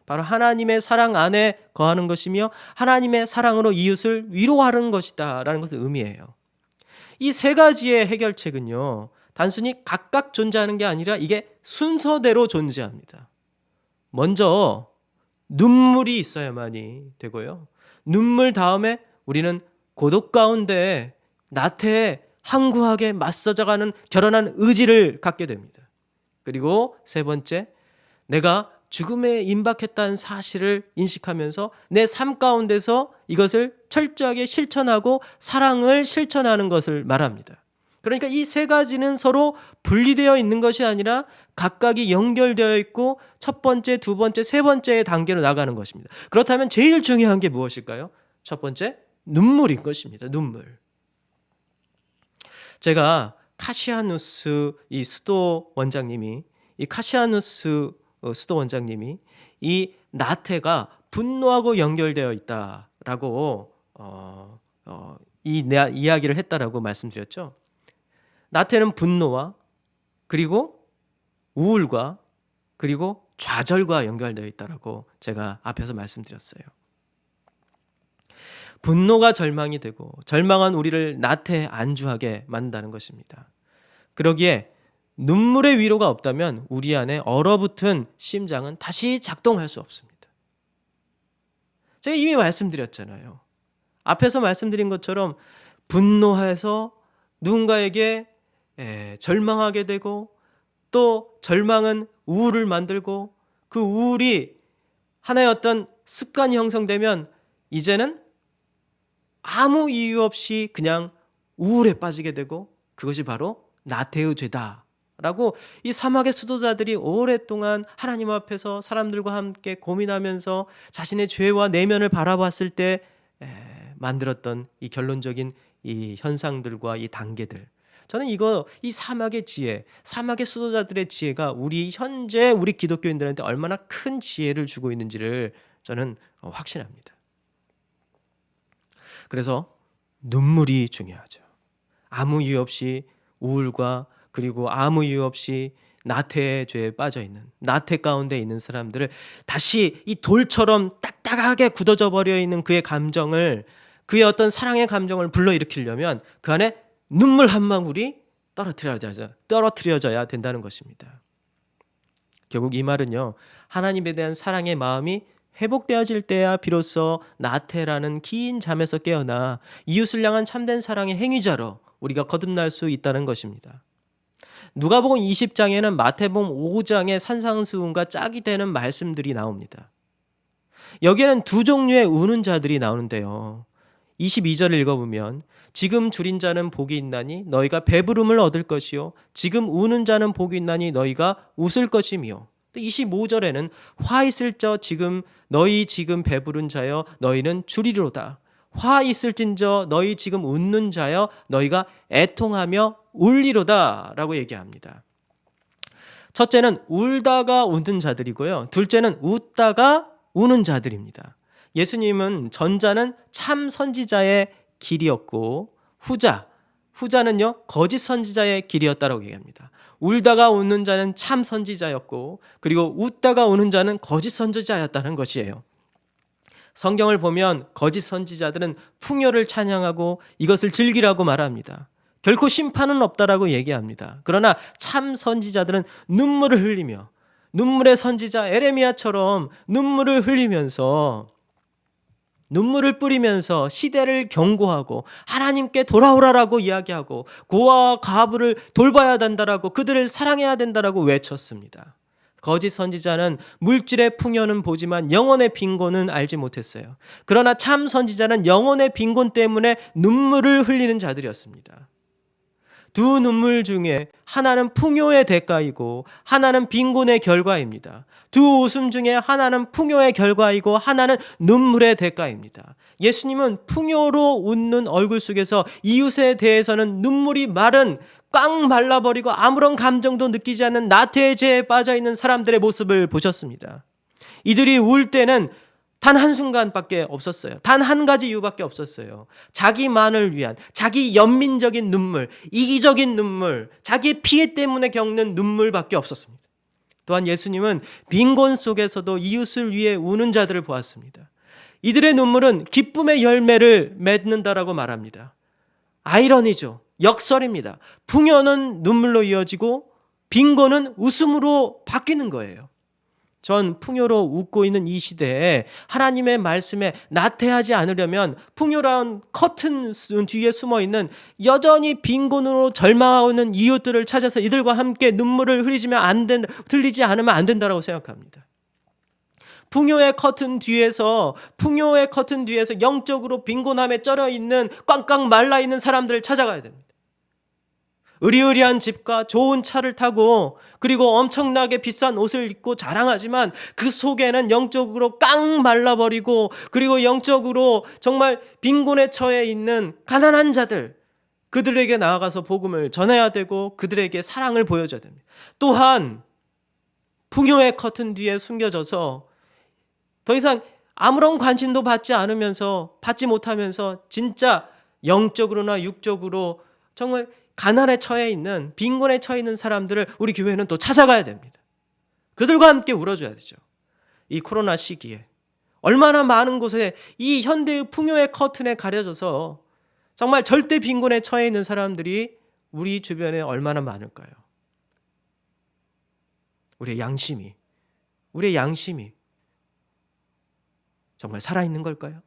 바로 하나님의 사랑 안에 거하는 것이며 하나님의 사랑으로 이웃을 위로하는 것이다 라는 것을 의미해요. 이 세 가지의 해결책은요, 단순히 각각 존재하는 게 아니라 이게 순서대로 존재합니다. 먼저 눈물이 있어야만이 되고요. 눈물 다음에 우리는 고독 가운데 나태에 항구하게 맞서져가는 결연한 의지를 갖게 됩니다. 그리고 세 번째, 내가 죽음에 임박했다는 사실을 인식하면서 내 삶 가운데서 이것을 철저하게 실천하고 사랑을 실천하는 것을 말합니다. 그러니까 이 세 가지는 서로 분리되어 있는 것이 아니라 각각이 연결되어 있고 첫 번째, 두 번째, 세 번째의 단계로 나가는 것입니다. 그렇다면 제일 중요한 게 무엇일까요? 첫 번째, 눈물인 것입니다. 눈물. 제가 카시아누스 수도 원장님이 이 나태가 분노하고 연결되어 있다라고 이야기를 했다라고 말씀드렸죠. 나태는 분노와 그리고 우울과 그리고 좌절과 연결되어 있다라고 제가 앞에서 말씀드렸어요. 분노가 절망이 되고 절망은 우리를 나태에 안주하게 만든다는 것입니다. 그러기에 눈물의 위로가 없다면 우리 안에 얼어붙은 심장은 다시 작동할 수 없습니다. 제가 이미 말씀드렸잖아요. 앞에서 말씀드린 것처럼 분노해서 누군가에게 절망하게 되고 또 절망은 우울을 만들고 그 우울이 하나의 어떤 습관이 형성되면 이제는 아무 이유 없이 그냥 우울에 빠지게 되고 그것이 바로 나태의 죄다라고 이 사막의 수도자들이 오랫동안 하나님 앞에서 사람들과 함께 고민하면서 자신의 죄와 내면을 바라봤을 때 만들었던 이 결론적인 이 현상들과 이 단계들, 저는 이 사막의 지혜, 사막의 수도자들의 지혜가 현재 우리 기독교인들한테 얼마나 큰 지혜를 주고 있는지를 저는 확신합니다. 그래서 눈물이 중요하죠. 아무 이유 없이 우울과 그리고 아무 이유 없이 나태의 죄에 빠져 있는, 나태 가운데 있는 사람들을 다시 이 돌처럼 딱딱하게 굳어져 버려 있는 그의 그의 어떤 사랑의 감정을 불러일으키려면 그 안에 눈물 한 방울이 떨어뜨려져야 된다는 것입니다. 결국 이 말은요, 하나님에 대한 사랑의 마음이 회복되어질 때야 비로소 나태라는 긴 잠에서 깨어나 이웃을 향한 참된 사랑의 행위자로 우리가 거듭날 수 있다는 것입니다. 누가복음 20장에는 마태복음 5장의 산상수훈과 짝이 되는 말씀들이 나옵니다. 여기에는 두 종류의 우는 자들이 나오는데요. 22절을 읽어보면 지금 줄인 자는 복이 있나니 너희가 배부름을 얻을 것이요 지금 우는 자는 복이 있나니 너희가 웃을 것이며, 또 25절에는 화 있을 자 너희 지금 배부른 자여 너희는 줄이로다. 화 있을진저 너희 지금 웃는 자여 너희가 애통하며 울리로다 라고 얘기합니다. 첫째는 울다가 웃는 자들이고요, 둘째는 웃다가 우는 자들입니다. 예수님은 전자는 참 선지자의 길이었고 후자는요 거짓 선지자의 길이었다라고 얘기합니다. 울다가 웃는 자는 참 선지자였고 그리고 웃다가 우는 자는 거짓 선지자였다는 것이에요. 성경을 보면 거짓 선지자들은 풍요를 찬양하고 이것을 즐기라고 말합니다. 결코 심판은 없다라고 얘기합니다. 그러나 참 선지자들은 눈물을 흘리며, 눈물의 선지자 에레미야처럼 눈물을 뿌리면서 시대를 경고하고 하나님께 돌아오라라고 이야기하고 고아와 과부를 돌봐야 된다라고, 그들을 사랑해야 된다라고 외쳤습니다. 거짓 선지자는 물질의 풍요는 보지만 영혼의 빈곤은 알지 못했어요. 그러나 참 선지자는 영혼의 빈곤 때문에 눈물을 흘리는 자들이었습니다. 두 눈물 중에 하나는 풍요의 대가이고 하나는 빈곤의 결과입니다. 두 웃음 중에 하나는 풍요의 결과이고 하나는 눈물의 대가입니다. 예수님은 풍요로 웃는 얼굴 속에서 이웃에 대해서는 눈물이 마른 꽉 말라버리고 아무런 감정도 느끼지 않는 나태의 죄에 빠져있는 사람들의 모습을 보셨습니다. 이들이 울 때는 단 한순간밖에 없었어요. 단 한 가지 이유밖에 없었어요. 자기만을 위한, 자기 연민적인 눈물, 이기적인 눈물, 자기 피해 때문에 겪는 눈물밖에 없었습니다. 또한 예수님은 빈곤 속에서도 이웃을 위해 우는 자들을 보았습니다. 이들의 눈물은 기쁨의 열매를 맺는다라고 말합니다. 아이러니죠. 역설입니다. 풍요는 눈물로 이어지고 빈곤은 웃음으로 바뀌는 거예요. 전 풍요로 웃고 있는 이 시대에 하나님의 말씀에 나태하지 않으려면 풍요로운 커튼 뒤에 숨어있는 여전히 빈곤으로 절망하는 이웃들을 찾아서 이들과 함께 눈물을 흘리지 않으면 안 된다고 생각합니다. 풍요의 커튼 뒤에서 영적으로 빈곤함에 쩔어 있는 꽝꽝 말라 있는 사람들을 찾아가야 됩니다. 으리으리한 집과 좋은 차를 타고 그리고 엄청나게 비싼 옷을 입고 자랑하지만 그 속에는 영적으로 깡 말라버리고 그리고 영적으로 정말 빈곤에 처해 있는 가난한 자들, 그들에게 나아가서 복음을 전해야 되고 그들에게 사랑을 보여줘야 됩니다. 또한 풍요의 커튼 뒤에 숨겨져서 더 이상 아무런 관심도 받지 못하면서 진짜 영적으로나 육적으로 정말 가난에 처해 있는, 빈곤에 처해 있는 사람들을 우리 교회는 또 찾아가야 됩니다. 그들과 함께 울어줘야 되죠. 이 코로나 시기에 얼마나 많은 곳에 이 현대의 풍요의 커튼에 가려져서 정말 절대 빈곤에 처해 있는 사람들이 우리 주변에 얼마나 많을까요? 우리의 양심이 정말 살아있는 걸까요?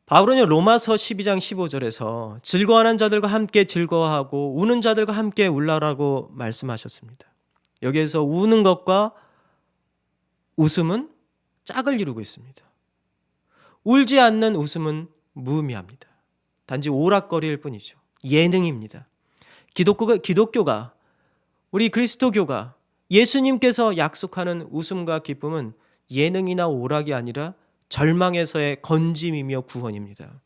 바울은요, 로마서 12장 15절에서 즐거워하는 자들과 함께 즐거워하고 우는 자들과 함께 울라라고 말씀하셨습니다. 여기에서 우는 것과 웃음은 짝을 이루고 있습니다. 울지 않는 웃음은 무의미합니다. 단지 오락거리일 뿐이죠. 예능입니다. 기독교가, 우리 그리스도교가, 예수님께서 약속하는 웃음과 기쁨은 예능이나 오락이 아니라 절망에서의 건짐이며 구원입니다.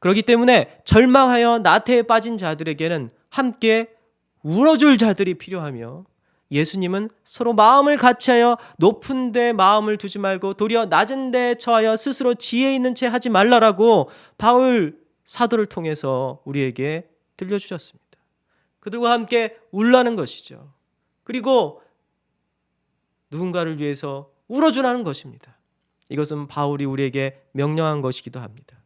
그렇기 때문에 절망하여 나태에 빠진 자들에게는 함께 울어줄 자들이 필요하며, 예수님은 서로 마음을 같이하여 높은 데 마음을 두지 말고 도리어 낮은 데에 처하여 스스로 지혜 있는 채 하지 말라라고 바울 사도를 통해서 우리에게 들려주셨습니다. 그들과 함께 울라는 것이죠. 그리고 누군가를 위해서 울어주라는 것입니다. 이것은 바울이 우리에게 명령한 것이기도 합니다.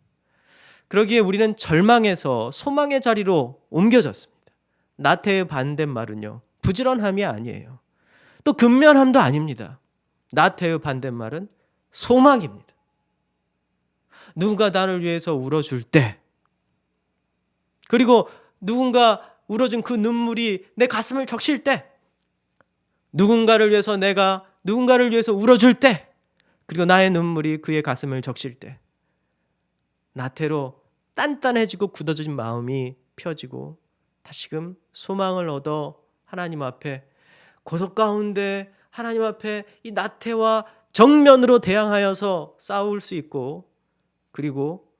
그러기에 우리는 절망에서 소망의 자리로 옮겨졌습니다. 나태의 반대말은요, 부지런함이 아니에요. 또 근면함도 아닙니다. 나태의 반대말은 소망입니다. 누군가 나를 위해서 울어줄 때, 그리고 누군가 울어준 그 눈물이 내 가슴을 적실 때, 누군가를 위해서 울어줄 때, 그리고 나의 눈물이 그의 가슴을 적실 때, 나태로 단단해지고 굳어진 마음이 펴지고 다시금 소망을 얻어 하나님 앞에 고독 가운데 하나님 앞에 이 나태와 정면으로 대항하여서 싸울 수 있고, 그리고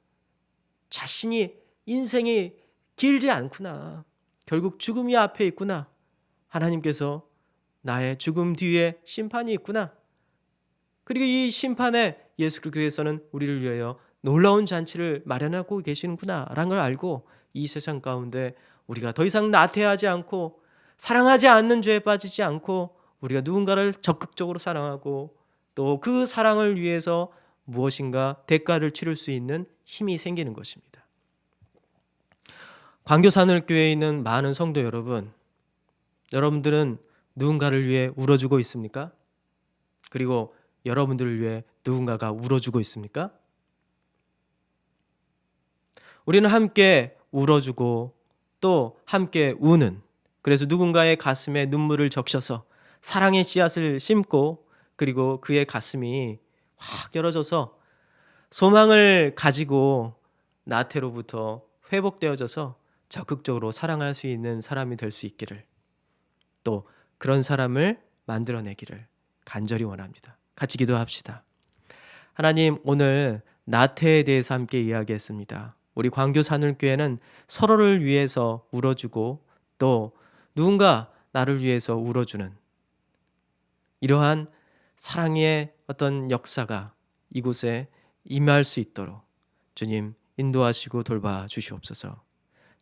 자신이 인생이 길지 않구나, 결국 죽음이 앞에 있구나, 하나님께서 나의 죽음 뒤에 심판이 있구나, 그리고 이 심판에 예수 그리스도께서는 우리를 위하여 놀라운 잔치를 마련하고 계시는구나 라는 걸 알고 이 세상 가운데 우리가 더 이상 나태하지 않고 사랑하지 않는 죄에 빠지지 않고 우리가 누군가를 적극적으로 사랑하고 또 그 사랑을 위해서 무엇인가 대가를 치를 수 있는 힘이 생기는 것입니다. 광교산울교회에 있는 많은 성도 여러분, 여러분들은 누군가를 위해 울어주고 있습니까? 그리고 여러분들을 위해 누군가가 울어주고 있습니까? 우리는 함께 울어주고 또 함께 우는, 그래서 누군가의 가슴에 눈물을 적셔서 사랑의 씨앗을 심고 그리고 그의 가슴이 확 열어져서 소망을 가지고 나태로부터 회복되어져서 적극적으로 사랑할 수 있는 사람이 될 수 있기를, 또 그런 사람을 만들어내기를 간절히 원합니다. 같이 기도합시다. 하나님, 오늘 나태에 대해서 함께 이야기했습니다. 우리 광교 산울교회는 서로를 위해서 울어주고 또 누군가 나를 위해서 울어주는 이러한 사랑의 어떤 역사가 이곳에 임할 수 있도록 주님 인도하시고 돌봐 주시옵소서.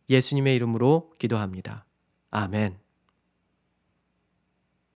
예수님의 이름으로 기도합니다. 아멘.